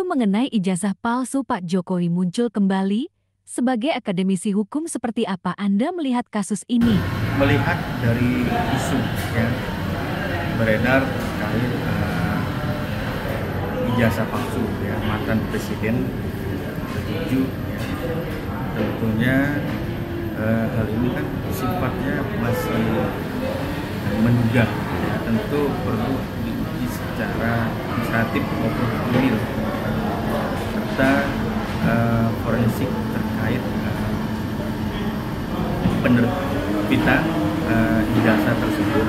Isu mengenai ijazah palsu Pak Jokowi muncul kembali. Sebagai akademisi hukum, seperti apa Anda melihat kasus ini? Melihat dari isu yang beredar terkait ijazah palsu ya, mantan presiden ke-7 ya, tentunya hal ini kan sifatnya masih menduga ya, tentu perlu diuji secara administratif maupun formil serta forensik terkait penerbitan ijazah tersebut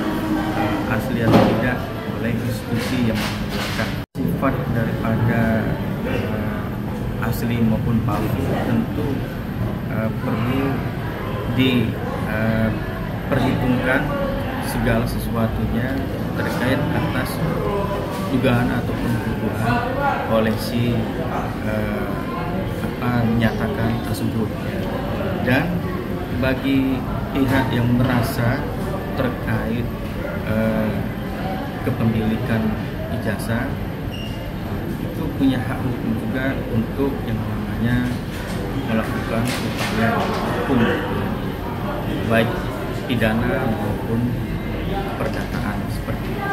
asli atau tidak oleh institusi yang mengeluarkan. Sifat daripada asli maupun palsu tentu perlu diperhitungkan segala sesuatunya terkait atas dugaan ataupun tuduhan oleh si menyatakan tersebut. Dan bagi pihak yang merasa terkait kepemilikan ijazah itu punya hak hukum juga untuk yang namanya melakukan upaya hukum baik pidana maupun perdataan seperti itu.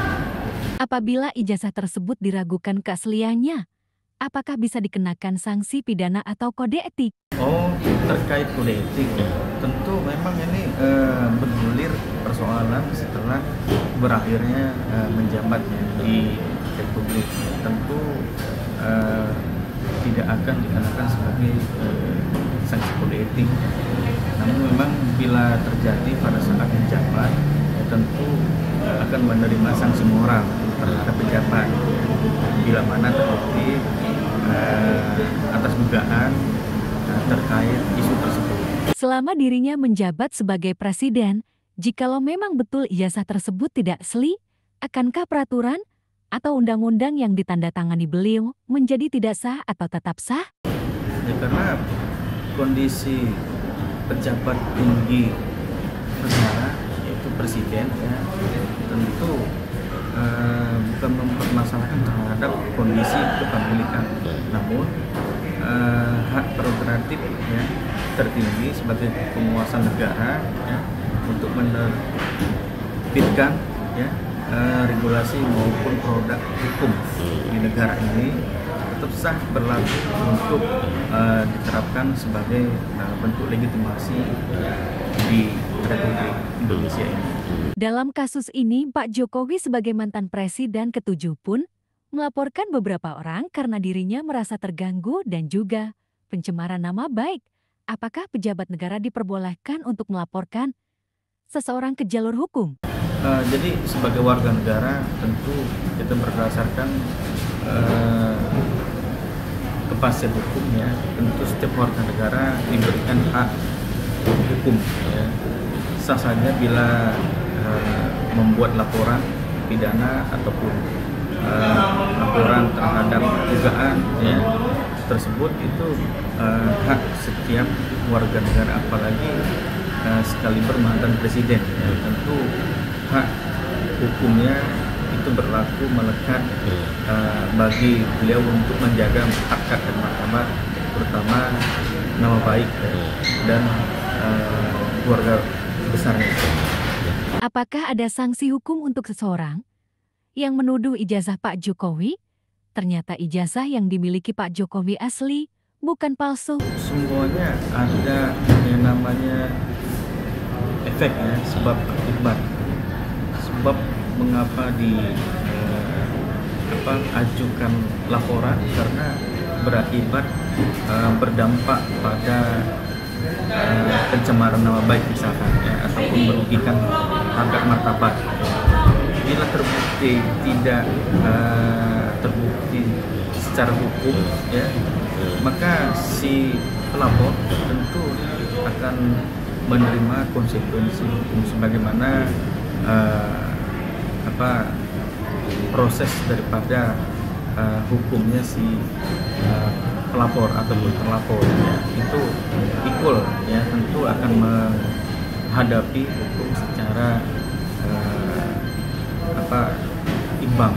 Apabila ijazah tersebut diragukan keasliannya, apakah bisa dikenakan sanksi pidana atau kode etik? Terkait kode etik, tentu memang ini bergulir persoalan setelah berakhirnya menjabatnya di Republik. Tentu tidak akan dikenakan sebagai sanksi kode etik. Namun memang bila terjadi pada saat menjabat, tentu akan menerima sanksi moral terhadap pejabat bila mana terbukti atas dugaan terkait isu tersebut. Selama dirinya menjabat sebagai presiden, jikalau memang betul ijazah tersebut tidak asli, akankah peraturan atau undang-undang yang ditandatangani beliau menjadi tidak sah atau tetap sah? Ya, karena kondisi pejabat tinggi negara yaitu presiden ya, tentu bukan mempermasalahkan terhadap kondisi kepemilikan, namun hak prerogatif ya, tertinggi sebagai penguasa negara ya, untuk menerbitkan ya, regulasi maupun produk hukum di negara ini tetap sah berlaku untuk diterapkan sebagai bentuk legitimasi di Republik Indonesia ini. Dalam kasus ini, Pak Jokowi sebagai mantan presiden ke-7 pun melaporkan beberapa orang karena dirinya merasa terganggu dan juga pencemaran nama baik. Apakah pejabat negara diperbolehkan untuk melaporkan seseorang ke jalur hukum? Jadi sebagai warga negara tentu kita berdasarkan kepastian hukum ya. Tentu setiap warga negara diberikan hak hukum ya. Sah saja bila membuat laporan pidana ataupun laporan terhadap dugaan ya, tersebut itu hak setiap warga negara, apalagi sekali mantan presiden ya. Tentu hak hukumnya itu berlaku melekat bagi beliau untuk menjaga harkat dan martabat, terutama nama baik dan keluarga besarnya. Apakah ada sanksi hukum untuk seseorang yang menuduh ijazah Pak Jokowi? Ternyata ijazah yang dimiliki Pak Jokowi asli, bukan palsu. Semuanya ada yang namanya efek ya, sebab akibat. Sebab mengapa ajukan laporan, karena berakibat berdampak pada pencemaran nama baik misalkan ya, ataupun merugikan harkat martabat. Bila terbukti tidak terbukti secara hukum ya, maka si pelapor tentu akan menerima konsekuensi hukum sebagaimana proses daripada hukumnya si pelapor ataupun terlapor ya, itu equal ya, tentu akan menghadapi hukum secara imbang.